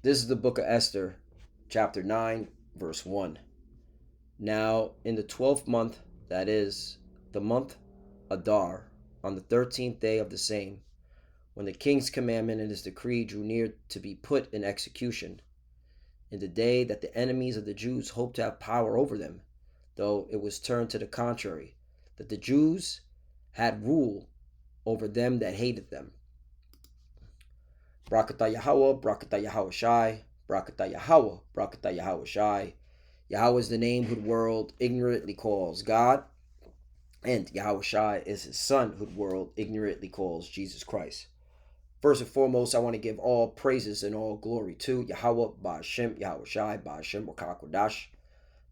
This is the book of Esther, chapter 9, verse 1. Now, in the 12th month, that is, the month Adar, on the 13th day of the same, when the king's commandment and his decree drew near to be put in execution, in the day that the enemies of the Jews hoped to have power over them, though it was turned to the contrary, that the Jews had rule over them that hated them. Brakata Yahweh, Brakata Yahweh Shai, Brakata Yahweh, Brakata Yahweh Shai. Yahweh is the name who the world ignorantly calls God, and Yahweh Shai is his son who the world ignorantly calls Jesus Christ. First and foremost, I want to give all praises and all glory to Yahweh, Ba'ashem, Yahweh Shai, Ba'ashem, Wakakwadash.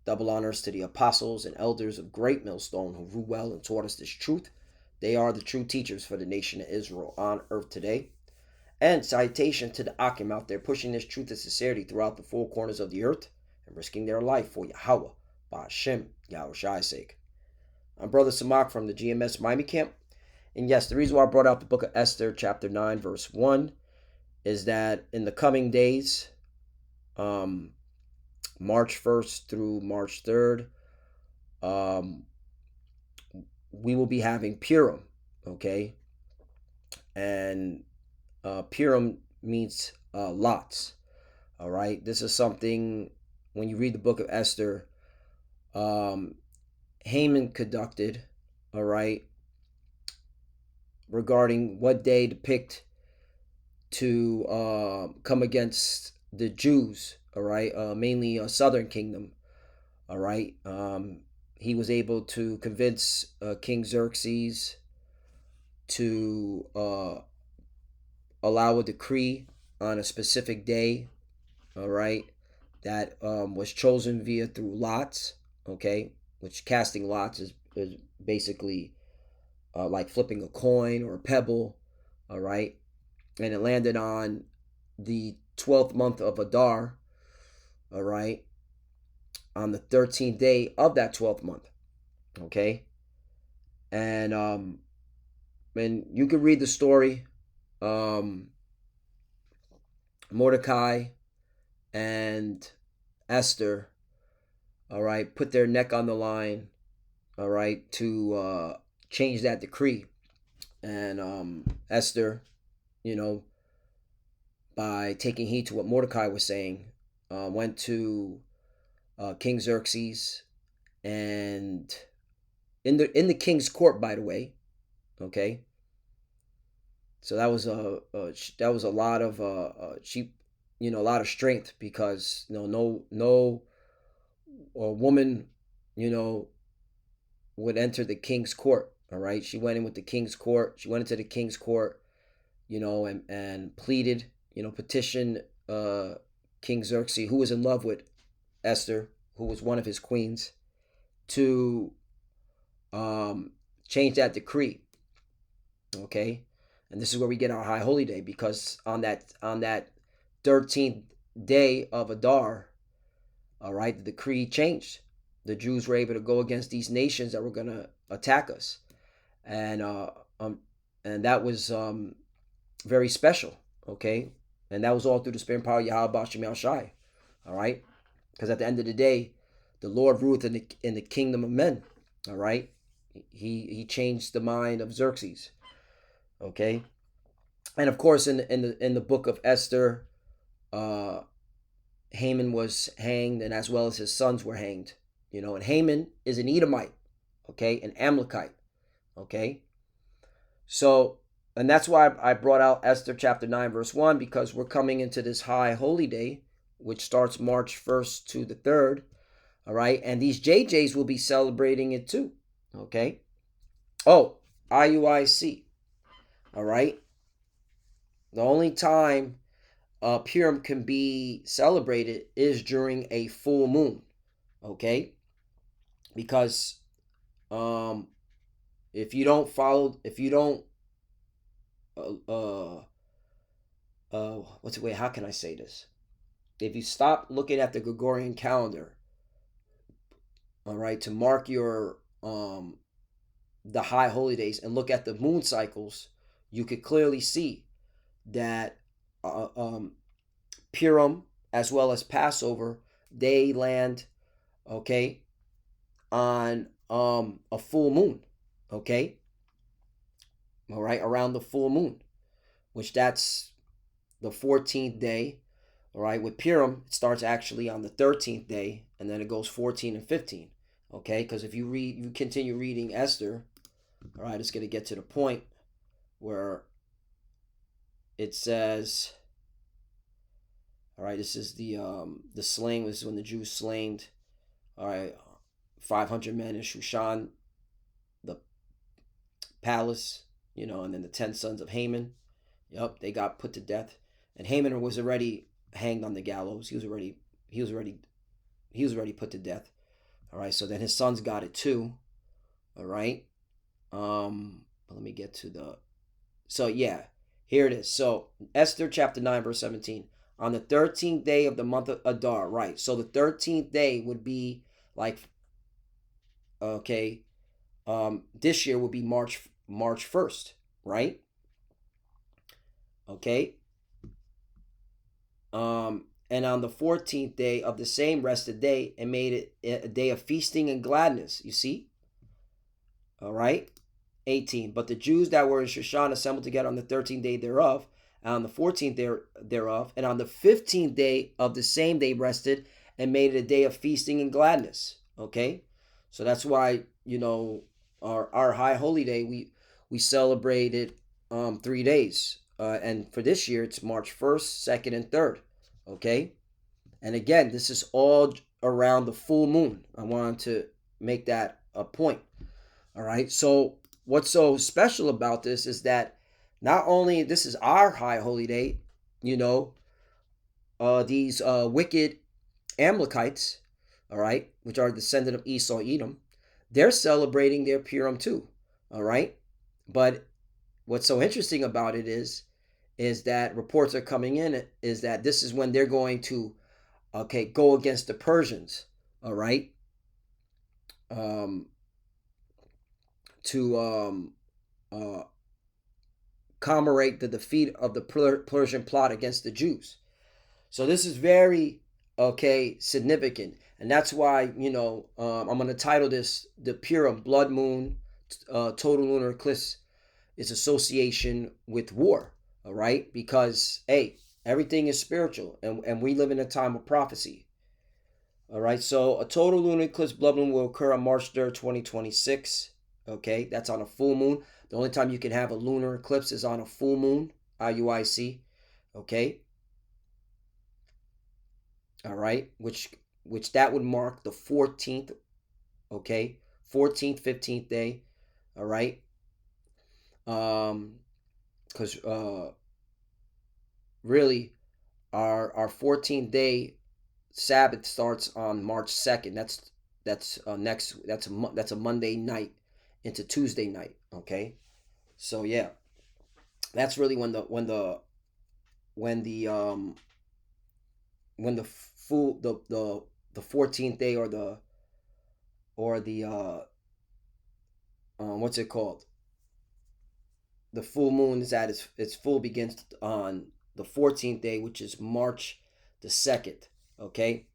Double honors to the apostles and elders of Great Millstone who ruled well and taught us this truth. They are the true teachers for the nation of Israel on earth today. And citation to the Akim out there pushing this truth and sincerity throughout the four corners of the earth and risking their life for Yahweh, Ba'ashem, Yahweh Shai's sake. I'm Brother Samak from the GMS Miami camp. And yes, the reason why I brought out the book of Esther, chapter 9, verse 1, is that in the coming days, March 1st through March 3rd, we will be having Purim, okay? And Purim means lots, all right? This is something, when you read the book of Esther, Haman conducted, all right, regarding what day to pick to come against the Jews, all right, mainly southern kingdom, all right. He was able to convince King Xerxes to allow a decree on a specific day, all right, that was chosen through lots, okay, which casting lots is basically like flipping a coin or a pebble, all right, and it landed on the 12th month of Adar, all right, on the 13th day of that 12th month, okay, and you could read the story. Mordecai and Esther, all right, put their neck on the line, all right, to change that decree. And Esther, you know, by taking heed to what Mordecai was saying, went to King Xerxes, and in the king's court, by the way, okay. So that was a lot of cheap, a lot of strength, because no woman, would enter the king's court. All right, she went in with the king's court. She went into the king's court, and pleaded, petitioned King Xerxes, who was in love with Esther, who was one of his queens, to change that decree. Okay, and this is where we get our high holy day, because on that 13th day of Adar, all right, the decree changed. The Jews were able to go against these nations that were going to attack us, and that was very special. Okay, and that was all through the spirit and power of Yahweh Bashim Shai. All right, because at the end of the day, the Lord ruleth in the kingdom of men. All right, he changed the mind of Xerxes. Okay, and of course, in the book of Esther, Haman was hanged, and as well as his sons were hanged. And Haman is an Edomite, okay, an Amalekite, okay. So, and that's why I brought out Esther chapter 9, verse 1, because we're coming into this high holy day, which starts March 1st to the 3rd, all right, and these JJs will be celebrating it too, okay. Oh, IUIC, all right. The only time Purim can be celebrated is during a full moon, okay? Because if you don't how can I say this? If you stop looking at the Gregorian calendar, all right, to mark your the high holy days, and look at the moon cycles, you could clearly see that Purim as well as Passover, they land, okay, on a full moon, okay, all right, around the full moon, which that's the 14th day. All right, with Purim, it starts actually on the 13th day, and then it goes 14 and 15. Okay, because if you continue reading Esther, all right, it's going to get to the point where it says, all right, this is the slaying. This is when the Jews slain, all right, 500 men in Shushan, the palace, and then the 10 sons of Haman. Yep, they got put to death, and Haman was already hanged on the gallows. He was already put to death. All right, so then his sons got it too. All right. Let me get to the. So yeah, here it is. So Esther chapter 9 verse 17. On the 13th day of the month of Adar, right? So the 13th day would be like, okay, this year would be March 1st, right? Okay. And on the 14th day of the same rested day, and made it a day of feasting and gladness. You see? All right. 18. But the Jews that were in Shushan assembled together on the 13th day thereof, and on the 14th day thereof, and on the 15th day of the same day rested, and made it a day of feasting and gladness. Okay? So that's why, our high holy day, we celebrated 3 days. And for this year, it's March 1st, 2nd, and 3rd. Okay? And again, this is all around the full moon. I wanted to make that a point. All right? So what's so special about this is that not only this is our high holy day, these wicked Amalekites, all right, which are descendant of Esau, Edom, they're celebrating their Purim too. All right? But what's so interesting about it is that reports are coming in is that this is when they're going to, okay, go against the Persians, all right, to commemorate the defeat of the Persian plot against the Jews. So this is very, okay, significant, and that's why I'm going to title this the Purim Blood Moon Total Lunar Eclipse is association with war. All right, because hey, everything is spiritual, and we live in a time of prophecy. All right, so a total lunar eclipse blood moon will occur on March 3rd, 2026. Okay, that's on a full moon. The only time you can have a lunar eclipse is on a full moon, IUIC. Okay. All right, which that would mark the 14th. Okay, 14th, 15th day. All right. Because really, our 14th day Sabbath starts on March 2nd. That's a Monday night into Tuesday night. Okay, so yeah, that's really when the full the 14th day or the what's it called, the full moon is at its full begins on the 14th day, which is March the 2nd. Okay.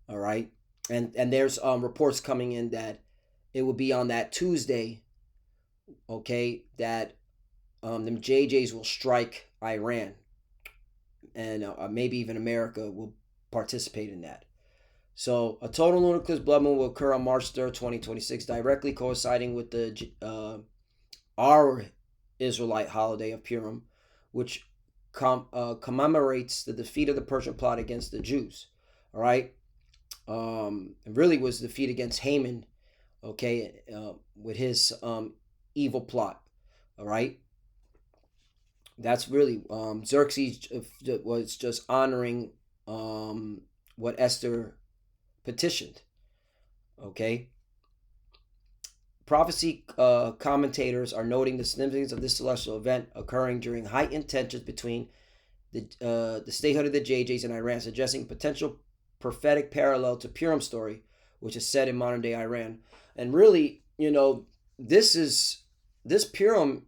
All right. And there's reports coming in that it will be on that Tuesday, okay, that them JJs will strike Iran, and maybe even America will participate in that. So a total lunar eclipse blood moon will occur on March 3rd, 2026, directly coinciding with the our Israelite holiday of Purim, which commemorates the defeat of the Persian plot against the Jews. All right, it really was the defeat against Haman. Okay, with his evil plot. All right, that's really Xerxes was just honoring what Esther petitioned. Okay. Prophecy commentators are noting the significance of this celestial event occurring during heightened tensions between the statehood of the JJs and Iran, suggesting potential prophetic parallel to Purim's story, which is set in modern day Iran. And really, this Purim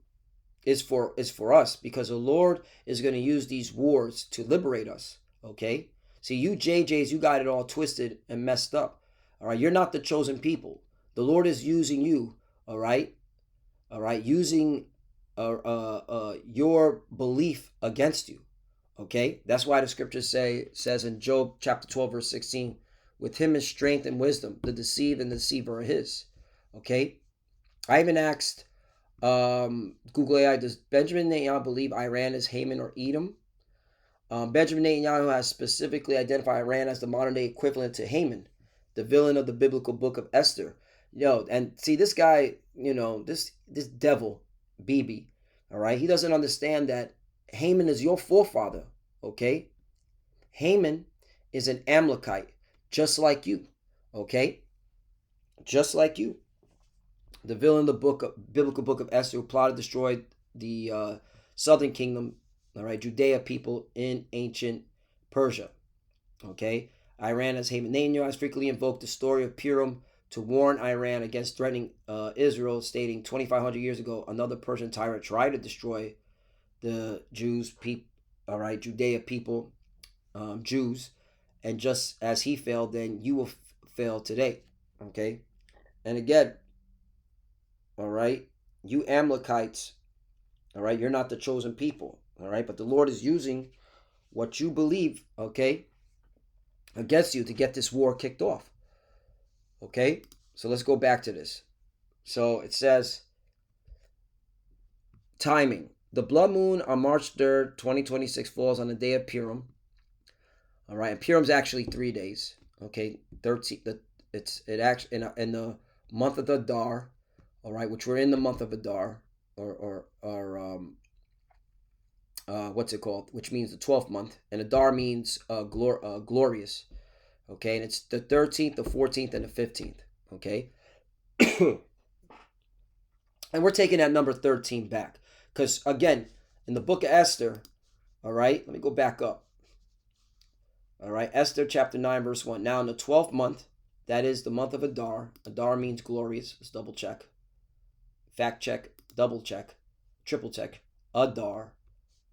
is for us, because the Lord is going to use these wars to liberate us. Okay? See, you JJs, you got it all twisted and messed up. All right, you're not the chosen people. The Lord is using you. All right, using your belief against you. Okay, that's why the scriptures says in Job chapter 12 verse 16, with him is strength and wisdom. The deceived and the deceiver are his. Okay, I even asked Google AI, does Benjamin Netanyahu believe Iran is Haman or Edom? Benjamin Netanyahu has specifically identified Iran as the modern day equivalent to Haman, the villain of the biblical book of Esther. And see, this guy, this devil, Bibi, all right, he doesn't understand that Haman is your forefather, okay? Haman is an Amalekite, just like you, okay? Just like you. The villain of the biblical book of Esther, who plotted to destroy the southern kingdom, all right, Judea people in ancient Persia, okay? Iran as Haman. Netanyahu has frequently invoked the story of Purim to warn Iran against threatening Israel, stating 2,500 years ago, another Persian tyrant tried to destroy the Judea people, Jews, and just as he failed, then you will fail today, okay? And again, all right, you Amalekites, all right, you're not the chosen people, all right, but the Lord is using what you believe, okay, against you to get this war kicked off. Okay, so let's go back to this. So it says timing. The blood moon on March 3rd, 2026 falls on the day of Purim. All right, and Purim's actually 3 days. Okay, 13. It actually in the month of Adar. All right, which we're in the month of Adar, or what's it called? Which means the 12th month, and Adar means glorious. Okay, and it's the 13th, the 14th, and the 15th. Okay, and we're taking that number 13 back, because again, in the book of Esther, all right, let me go back up. All right, Esther chapter 9 verse 1. Now in the 12th month, that is the month of Adar. Adar means glorious. Let's double check, fact check, double check, triple check. Adar,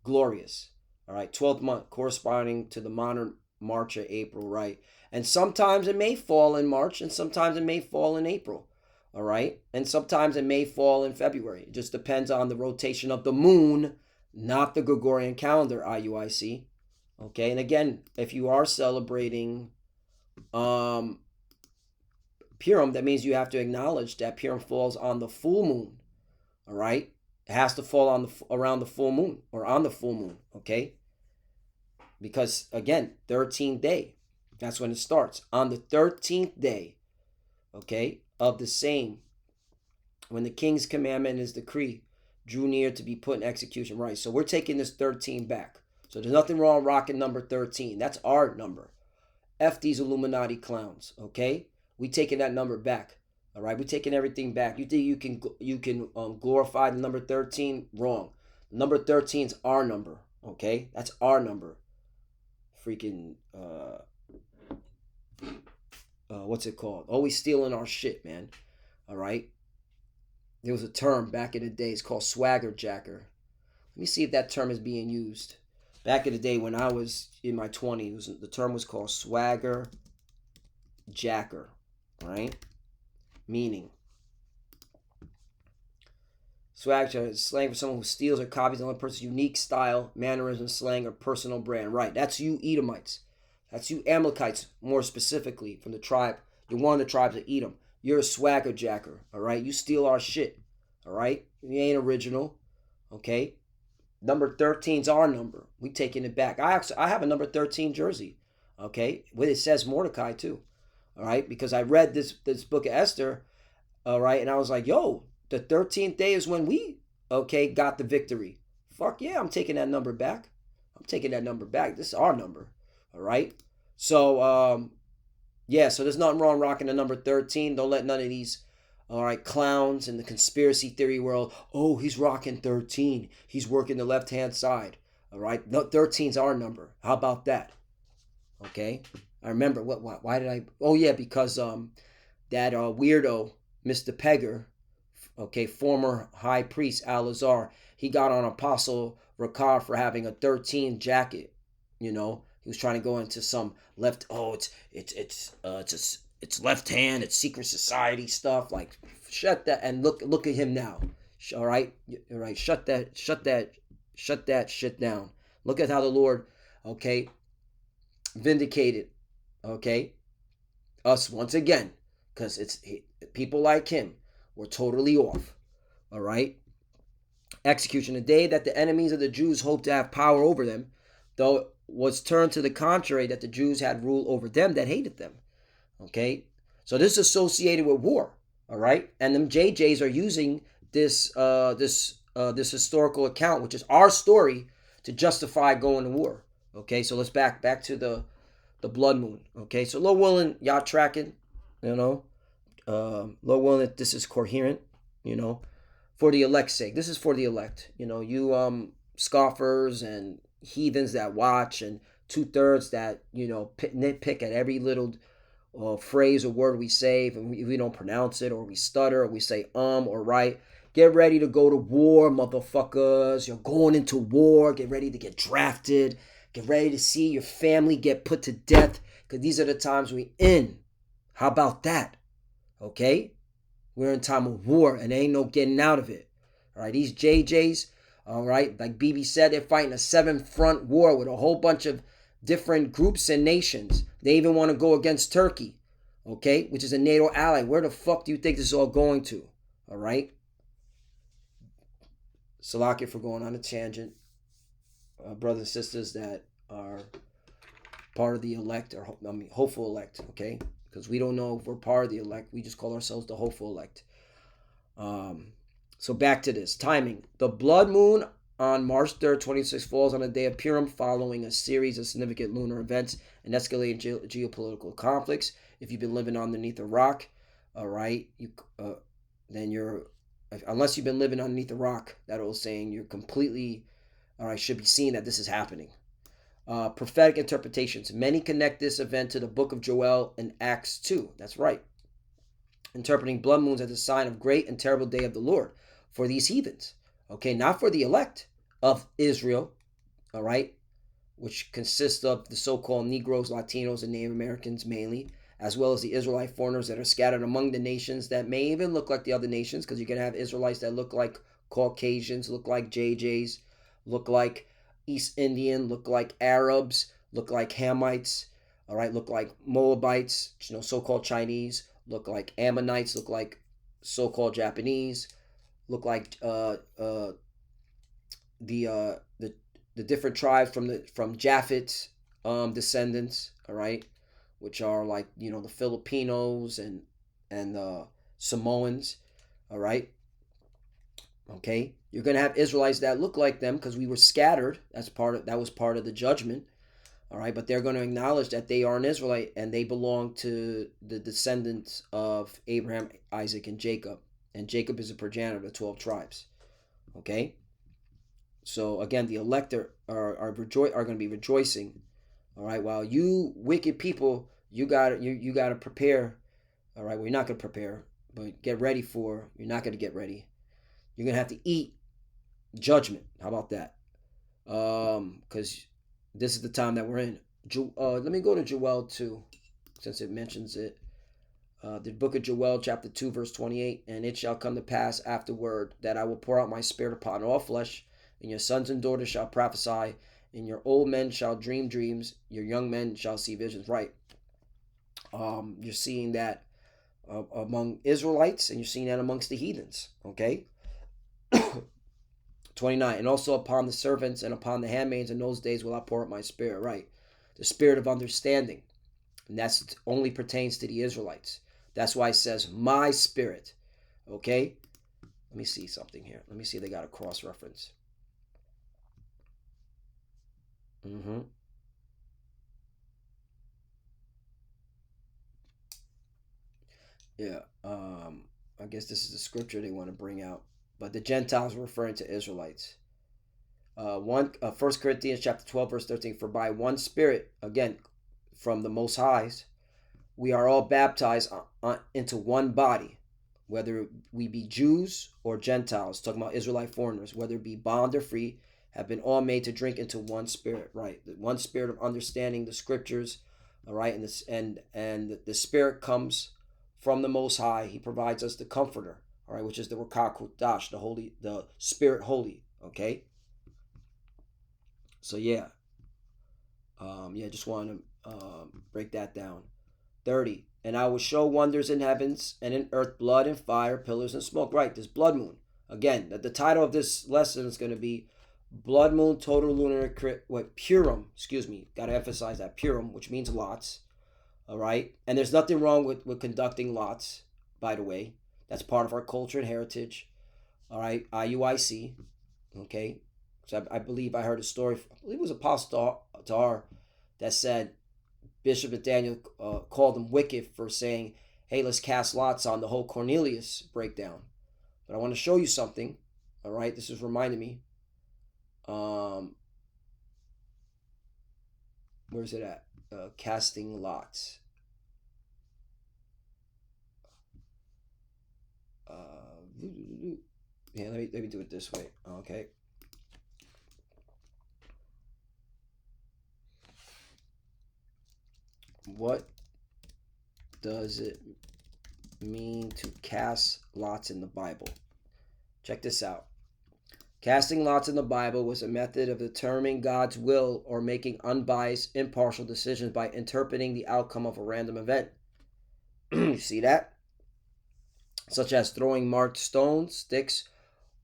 glorious. All right, 12th month, corresponding to the modern March or April, right? And sometimes it may fall in March, and sometimes it may fall in April, all right? And sometimes it may fall in February. It just depends on the rotation of the moon, not the Gregorian calendar, IUIC, okay? And again, if you are celebrating Purim, that means you have to acknowledge that Purim falls on the full moon, all right? It has to fall on around the full moon, or on the full moon, okay? Because again, 13th day, that's when it starts. On the 13th day, okay, of the same, when the king's commandment and his decree drew near to be put in execution. Right, so we're taking this 13 back. So there's nothing wrong rocking number 13. That's our number. F these Illuminati clowns, okay? We taking that number back. All right, we're taking everything back. You think you can glorify the number 13? Wrong. Number 13 is our number, okay? That's our number. Freaking what's it called? Always stealing our shit, man. All right. There was a term back in the day. It's called swagger jacker. Let me see if that term is being used. Back in the day when I was in my 20s, the term was called swagger jacker, right? Meaning, swagger is slang for someone who steals or copies another person's unique style, mannerism, slang, or personal brand. Right. That's you Edomites. That's you Amalekites, more specifically, from the tribe. You're one of the tribes of Edom. You're a swagger jacker, all right? You steal our shit, all right? You ain't original, okay? Number 13's our number. We taking it back. I have a number 13 jersey, okay? With it says Mordecai, too, all right? Because I read this book of Esther, all right? And I was like, yo, the 13th day is when we, okay, got the victory. Fuck yeah, I'm taking that number back. I'm taking that number back. This is our number. All right. So, yeah, so there's nothing wrong rocking the number 13. Don't let none of these, all right, clowns in the conspiracy theory world, oh, he's rocking 13. He's working the left-hand side. All right. No, 13's our number. How about that? Okay. I remember why did I? Oh, yeah, because that weirdo, Mr. Pegger, Okay, former high priest Al-Azhar, he got on Apostle Ricard for having a 13 jacket. You know, he was trying to go into some left. Oh, it's left hand. It's secret society stuff. Like, shut that and look at him now. All right, all right. Shut that shit down. Look at how the Lord, okay, vindicated, okay, us once again, because people like him were totally off. All right. Execution. The day that the enemies of the Jews hoped to have power over them, though it was turned to the contrary, that the Jews had rule over them that hated them. Okay. So this is associated with war. All right. And them JJs are using this historical account, which is our story, to justify going to war. Okay. So let's back to the blood moon. Okay. So Lord willing, y'all tracking, you know. Lord willing, that this is coherent, you know, for the elect's sake. This is for the elect. You know, you scoffers and heathens that watch, and 2/3 that, you know, nitpick at every little phrase or word we say, and we don't pronounce it, or we stutter, or we say or right. Get ready to go to war, motherfuckers. You're going into war. Get ready to get drafted. Get ready to see your family get put to death, because these are the times we in. How about that? Okay? We're in time of war, and there ain't no getting out of it. All right? These JJs, all right, like BB said, they're fighting a 7-front war with a whole bunch of different groups and nations. They even want to go against Turkey, okay, which is a NATO ally. Where the fuck do you think this is all going to? All right? Salakia for going on a tangent. Brothers and sisters that are part of the elect, or hopeful elect, okay? Because we don't know if we're part of the elect. We just call ourselves the hopeful elect. So back to this. Timing. The blood moon on March 3rd, 26 falls on the day of Purim, following a series of significant lunar events and escalating geopolitical conflicts. If you've been living underneath a rock, all right, then you're, unless you've been living underneath a rock, that old saying, you're completely, all right, should be seeing that this is happening. Prophetic interpretations. Many connect this event to the book of Joel and Acts 2. That's right. Interpreting blood moons as a sign of great and terrible day of the Lord for these heathens. Okay, not for the elect of Israel, all right, which consists of the so-called Negroes, Latinos, and Native Americans mainly, as well as the Israelite foreigners that are scattered among the nations that may even look like the other nations, because you're going to have Israelites that look like Caucasians, look like JJs, look like East Indian, look like Arabs, look like Hamites, all right, look like Moabites, you know, so-called Chinese, look like Ammonites, look like so-called Japanese, look like the different tribes from Japhet's descendants, all right, which are like, you know, the Filipinos and Samoans, all right. Okay, you're gonna have Israelites that look like them because we were scattered. That was part of the judgment. All right, but they're going to acknowledge that they are an Israelite and they belong to the descendants of Abraham, Isaac, and Jacob. And Jacob is a progenitor of the 12 tribes. Okay, so again, the elect are going to be rejoicing. All right, while you wicked people, you got to prepare. All right, well, you're not going to prepare, but get ready for. You're not going to get ready. You're going to have to eat judgment. How about that? Because this is the time that we're in. Let me go to Joel 2, since it mentions it. The book of Joel, chapter 2, verse 28. And it shall come to pass afterward that I will pour out my spirit upon all flesh, and your sons and daughters shall prophesy, and your old men shall dream dreams, your young men shall see visions. Right. You're seeing that among Israelites, and you're seeing that amongst the heathens. Okay. 29, and also upon the servants and upon the handmaids in those days will I pour out my spirit, right? The spirit of understanding. And that's only pertains to the Israelites. That's why it says my spirit. Okay? Let me see something here. Let me see if they got a cross-reference. Yeah. I guess this is the scripture they want to bring out. But the Gentiles are referring to Israelites. 1 Corinthians chapter 12, verse 13. For by one Spirit, again, from the Most Highs, we are all baptized into one body, whether we be Jews or Gentiles, talking about Israelite foreigners, whether it be bond or free, have been all made to drink into one spirit, right? The one spirit of understanding the scriptures, all right, and this and the spirit comes from the Most High. He provides us the Comforter, all right, which is the Ruach Kodash, the Spirit Holy, okay. So yeah, just want to break that down. 30. And I will show wonders in heavens and in earth, blood and fire, pillars and smoke. Right, this blood moon. Again, the title of this lesson is going to be Blood Moon Total Lunar Eclipse. Purim, excuse me. Got to emphasize that. Purim, which means lots. All right. And there's nothing wrong with conducting lots, by the way. That's part of our culture and heritage. All right. IUIC. Okay. So I believe I heard a story. I believe it was Apostle Tahar that said Bishop Nathaniel called him wicked for saying, hey, let's cast lots on the whole Cornelius breakdown. But I want to show you something. All right. This is reminding me. Where's it at? Casting lots. Yeah, let me do it this way. Okay. What does it mean to cast lots in the Bible? Check this out. Casting lots in the Bible was a method of determining God's will or making unbiased, impartial decisions by interpreting the outcome of a random event. You see that? Such as throwing marked stones, sticks,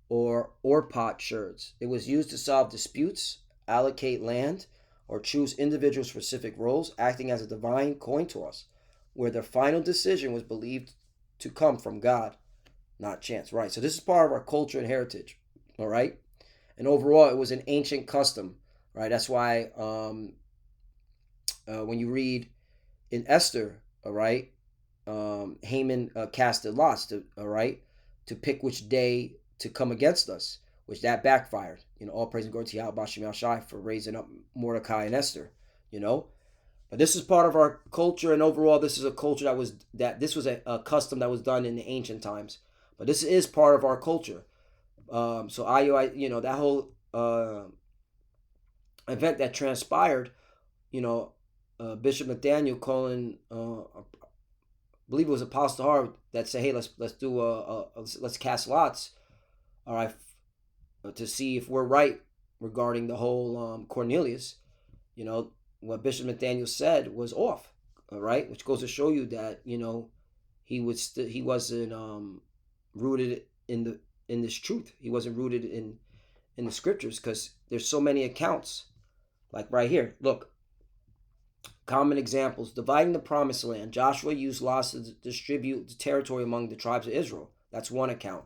or pot sherds. It was used to solve disputes, allocate land, or choose individual specific roles, acting as a divine coin toss, where the final decision was believed to come from God, not chance. Right. So this is part of our culture and heritage. All right. And overall, it was an ancient custom. Right. That's why when you read in Esther, all right, Haman casted lots to, all right, to pick which day to come against us, which that backfired. All praise and glory to Yahweh Bashim Shai for raising up Mordecai and Esther. But this is part of our culture, and overall, this is a culture this was a custom that was done in the ancient times. But this is part of our culture. So that whole event that transpired, Bishop Nathaniel calling, I believe it was Apostle Tahar that said, "Hey, let's let's cast lots, all right, to see if we're right regarding the whole Cornelius." What Bishop Nathaniel said was off, all right, which goes to show you that he wasn't rooted in this truth. He wasn't rooted in the scriptures, because there's so many accounts, like right here. Look, common examples: dividing the promised land. Joshua used lots to distribute the territory among the tribes of Israel. That's one account.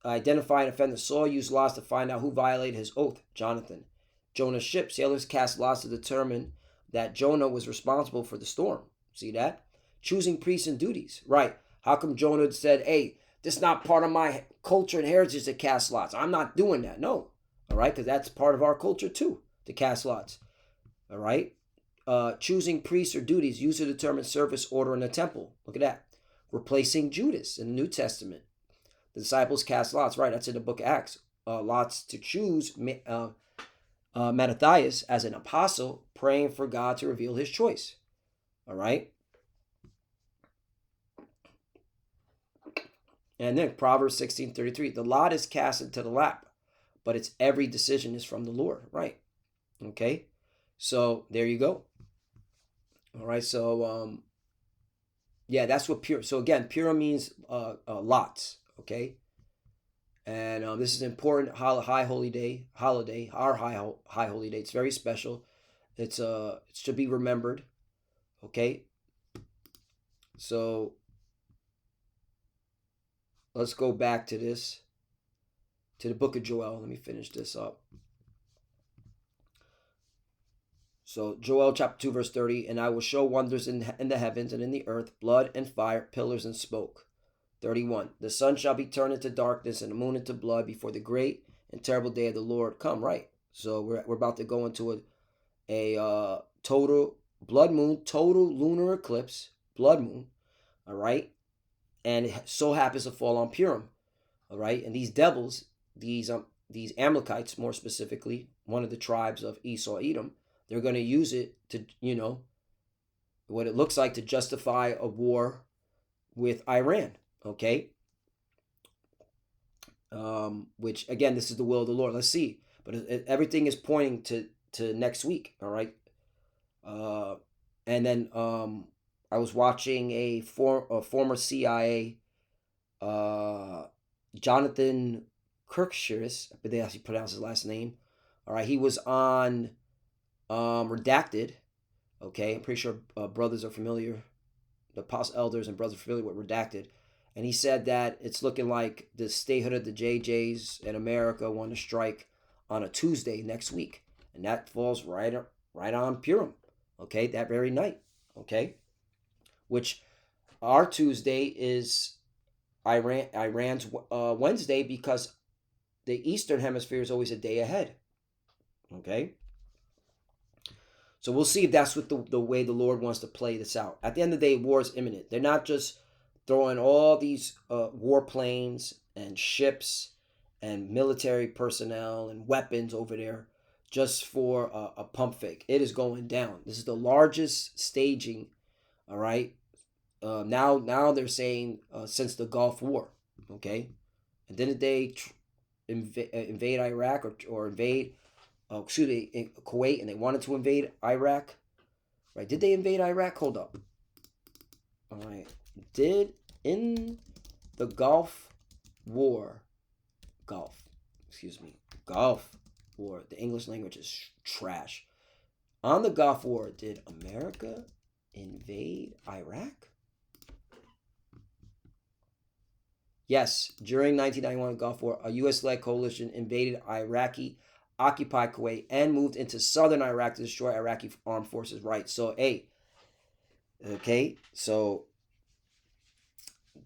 Identifying offender. Saul used lots to find out who violated his oath. Jonathan. Jonah's ship. Sailors cast lots to determine that Jonah was responsible for the storm. See that? Choosing priests and duties. Right. How come Jonah said, hey, this is not part of my culture and heritage to cast lots? I'm not doing that. No. All right. Because that's part of our culture too, to cast lots. All right. Choosing priests or duties used to determine service order in the temple. Look at that. Replacing Judas in the New Testament. The disciples cast lots. Right. That's in the book of Acts. Lots to choose Mattathias as an apostle, praying for God to reveal his choice. All right. And then Proverbs 16:33. The lot is cast into the lap, but its every decision is from the Lord. Right. Okay. So there you go. All right. So that's what pure. So again, pure means lots. Okay. And this is important. High holy day holiday. Our high holy day. It's very special. It's to be remembered. Okay. So let's go back to this, to the book of Joel. Let me finish this up. So Joel chapter 2 verse 30, and I will show wonders in the heavens and in the earth, blood and fire, pillars and smoke. 31. The sun shall be turned into darkness and the moon into blood before the great and terrible day of the Lord come. Right. So we're about to go into a total blood moon, total lunar eclipse, blood moon. All right. and it so happens to fall on Purim. All right, and these devils, these Amalekites, more specifically, one of the tribes of Esau, Edom, they're going to use it to, what it looks like to justify a war with Iran. Okay, which again, this is the will of the Lord. Let's see, but everything is pointing to next week. All right, and then I was watching a former CIA, Jonathan Kirkshiris, I believe that's how you pronounce his last name. All right, he was on Redacted. Okay, I'm pretty sure brothers are familiar, the apostle elders and brothers are familiar with Redacted. And he said that it's looking like the statehood of the JJs in America want to strike on a Tuesday next week. And that falls right on Purim. Okay, that very night. Okay, which our Tuesday is Iran's Wednesday, because the Eastern Hemisphere is always a day ahead. Okay, so we'll see if that's what the way the Lord wants to play this out. At the end of the day, war is imminent. They're not just throwing all these warplanes and ships and military personnel and weapons over there just for a pump fake. It is going down. This is the largest staging. All right. Now they're saying since the Gulf War. Okay, and didn't they invade Iraq or invade? Kuwait, and they wanted to invade Iraq. Right? Did they invade Iraq? Hold up. All right. Did in the Gulf War, Gulf War. The English language is trash. On the Gulf War, did America invade Iraq? Yes, during 1991 Gulf War, a U.S.-led coalition invaded Iraqi, occupied Kuwait, and moved into southern Iraq to destroy Iraqi armed forces. Right. So, so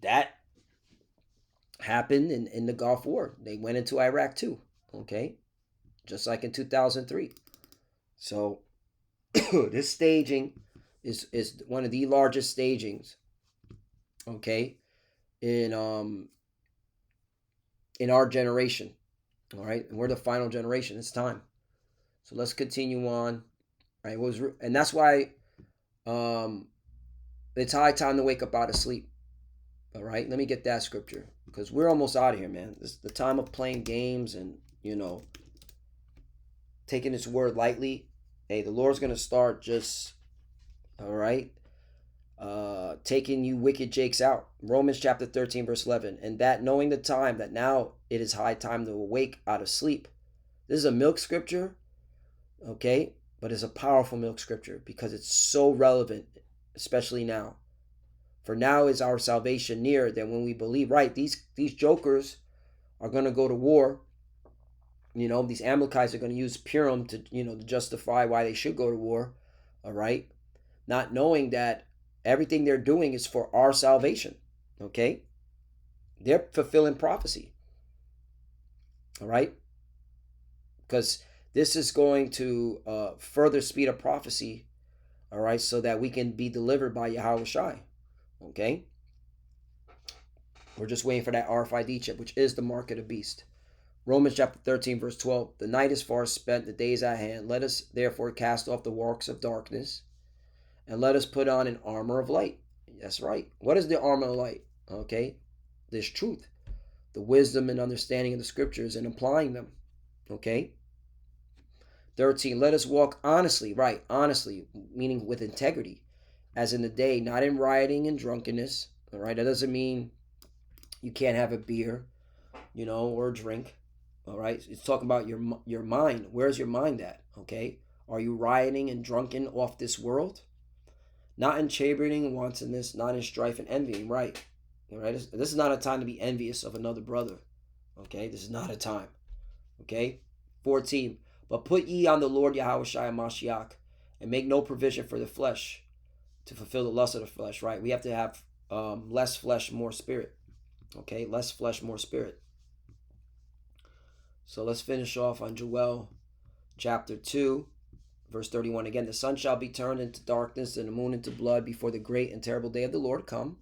that happened in the Gulf War. They went into Iraq too. Okay, just like in 2003. So this staging is one of the largest stagings. Okay, in our generation. All right, and we're the final generation. It's time. So let's continue on. All right, and that's why it's high time to wake up out of sleep. All right, let me get that scripture, because we're almost out of here, man. This is the time of playing games and taking His word lightly. Hey, the Lord's gonna start just taking you wicked jakes out. Romans chapter 13 verse 11. And that knowing the time, that now it is high time to awake out of sleep. This is a milk scripture, okay, but it's a powerful milk scripture because it's so relevant, especially now. For now is our salvation nearer than when we believe. Right, these jokers are going to go to war. These Amalekites are going to use Purim to to justify why they should go to war. All right, not knowing that everything they're doing is for our salvation. Okay, they're fulfilling prophecy. All right, because this is going to further speed up prophecy. All right, so that we can be delivered by Yahweh Shai. Okay, we're just waiting for that RFID chip, which is the mark of the beast. Romans chapter 13 verse 12. The night is far spent, the day is at hand. Let us therefore cast off the works of darkness, and let us put on an armor of light. That's right. What is the armor of light? Okay, this truth, the wisdom and understanding of the scriptures and applying them. Okay. 13. Let us walk honestly. Right, honestly, meaning with integrity, as in the day, not in rioting and drunkenness. All right, that doesn't mean you can't have a beer, or a drink. All right, it's talking about your mind. Where's your mind at? Okay, are you rioting and drunken off this world? Not in chambering and wantonness, not in strife and envying. Right, all right. This is not a time to be envious of another brother. Okay, this is not a time. Okay, 14. But put ye on the Lord Yahweh Shai Mashiach, and make no provision for the flesh to fulfill the lust of the flesh. Right, we have to have less flesh, more spirit. Okay, less flesh, more spirit. So let's finish off on Joel chapter 2, verse 31. Again, the sun shall be turned into darkness and the moon into blood before the great and terrible day of the Lord come.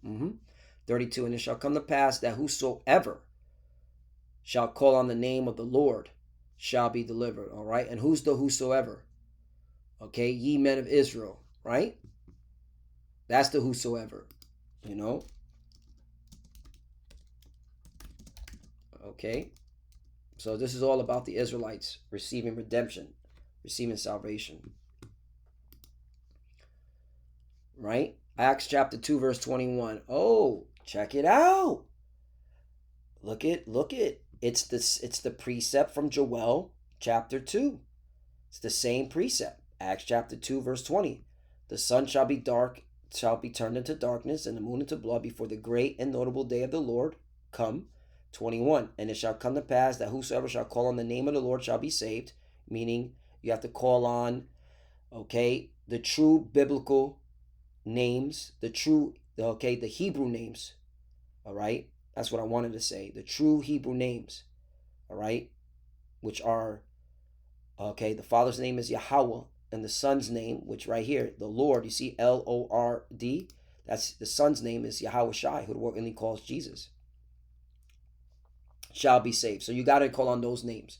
32, and it shall come to pass that whosoever shall call on the name of the Lord shall be delivered. All right. And who's the whosoever? Okay. Ye men of Israel. Right. That's the whosoever. You know. Okay. So this is all about the Israelites receiving redemption, receiving salvation. Right? Acts chapter 2, verse 21. Oh, check it out. Look it. It's the precept from Joel chapter 2. It's the same precept. Acts chapter 2, verse 20. The sun shall be turned into darkness, and the moon into blood before the great and notable day of the Lord come. 21. And it shall come to pass that whosoever shall call on the name of the Lord shall be saved. Meaning you have to call on, okay, the true biblical names, the Hebrew names. All right. That's what I wanted to say. The true Hebrew names. All right. Which are, okay, the Father's name is Yahweh, and the Son's name, which right here, the Lord, you see Lord, that's the Son's name is Yahweh Shai, who the world only calls Jesus, shall be saved. So you got to call on those names.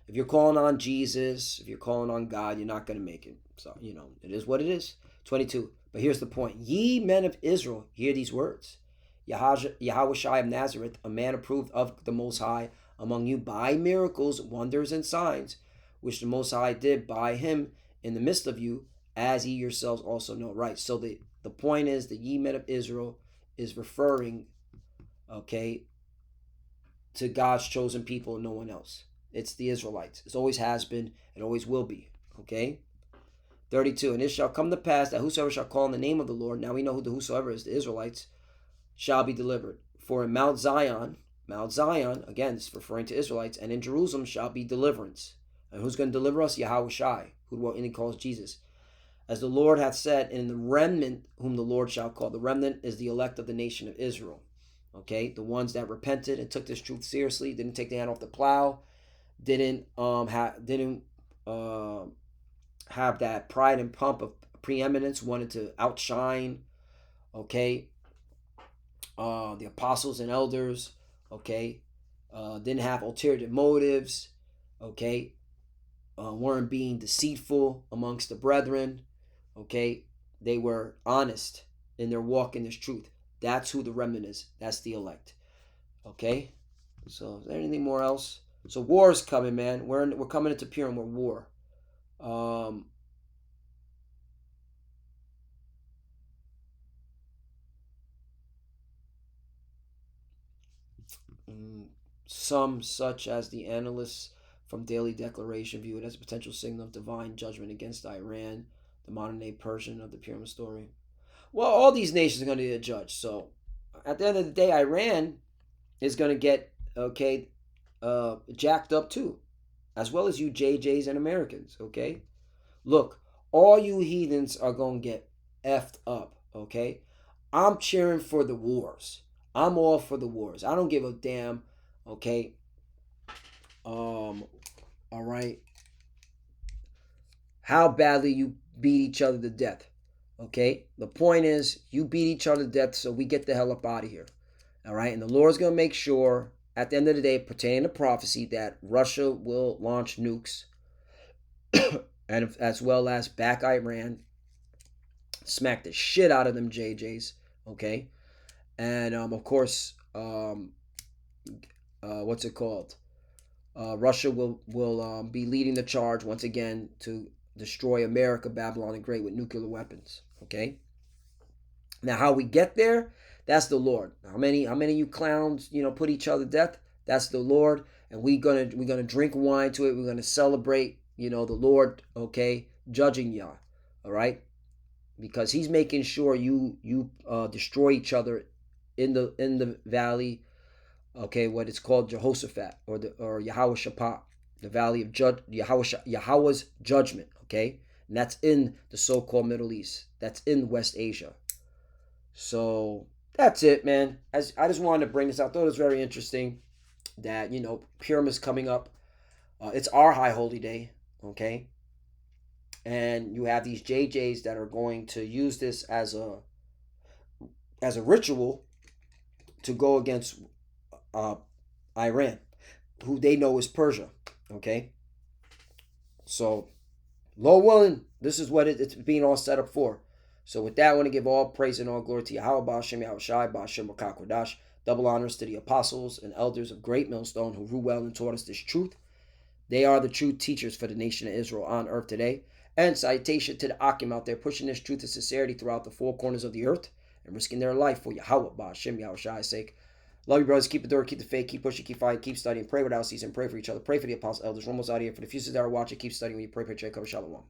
If you're calling on Jesus, if you're calling on God, you're not going to make it. So, it is what it is. 22. But here's the point. Ye men of Israel, hear these words. Yahweh Shai of Nazareth, a man approved of the Most High among you by miracles, wonders, and signs, which the Most High did by him in the midst of you, as ye yourselves also know. Right. So the point is that ye men of Israel is referring, okay, to God's chosen people and no one else. It's the Israelites. It always has been. It always will be. Okay. 32. And it shall come to pass that whosoever shall call on the name of the Lord, now we know who the whosoever is, the Israelites, shall be delivered. For in Mount Zion, again, it's referring to Israelites, and in Jerusalem shall be deliverance. And who's going to deliver us? Yahweh Shai, who he calls Jesus. As the Lord hath said, in the remnant whom the Lord shall call. The remnant is the elect of the nation of Israel. Okay, the ones that repented and took this truth seriously, didn't take their hand off the plow, didn't have that pride and pomp of preeminence, wanted to outshine, okay, the apostles and elders, okay, didn't have ulterior motives, okay, weren't being deceitful amongst the brethren, okay, they were honest in their walk in this truth. That's who the remnant is. That's the elect. Okay? So, is there anything more else? So, war is coming, man. We're coming into Purim. We're war. Some, such as the analysts from Daily Declaration, view it as a potential signal of divine judgment against Iran, the modern-day Persian of the Purim story. Well, all these nations are going to get judged. So, at the end of the day, Iran is going to get, okay, jacked up too, as well as you JJs and Americans, okay? Look, all you heathens are going to get effed up, okay? I'm cheering for the wars. I'm all for the wars. I don't give a damn, okay? All right. How badly you beat each other to death, okay? The point is, you beat each other to death so we get the hell up out of here, all right? And the Lord's going to make sure, at the end of the day, pertaining to prophecy, that Russia will launch nukes, and as well as back Iran, smack the shit out of them JJs, okay? And of course, what's it called? Russia will be leading the charge once again to destroy America, Babylon the Great, with nuclear weapons. Okay. Now, how we get there? That's the Lord. How many of you clowns, put each other to death? That's the Lord, and we're gonna drink wine to it. We're gonna celebrate, the Lord. Okay, judging y'all. All right, because He's making sure you destroy each other in the valley. Okay, what it's called Jehoshaphat or Yahweh Shaphat, the valley of Yahweh's judgment. Okay, and that's in the so-called Middle East. That's in West Asia. So that's it, man. I just wanted to bring this out. I thought it was very interesting that Purim is coming up. It's our high holy day. Okay, and you have these JJs that are going to use this as a ritual to go against Iran, who they know is Persia. Okay, so Lord willing, this is what it's being all set up for. So with that, I want to give all praise and all glory to Yahweh, Ba'ashem, Yahweh Shai, Ba'ashem, Kodash. Double honors to the apostles and elders of Great Millstone who rule well and taught us this truth. They are the true teachers for the nation of Israel on earth today. And citation to the Akim out there pushing this truth and sincerity throughout the four corners of the earth and risking their life for Yahweh, Ba'ashem, Yahweh Shai's sake. Love you, brothers. Keep the door, keep the faith, keep pushing, keep fighting, keep studying, pray without ceasing, pray for each other, pray for the apostles, elders. We're almost out of here. For the futures that are watching, keep studying when you pray, pray, shalom.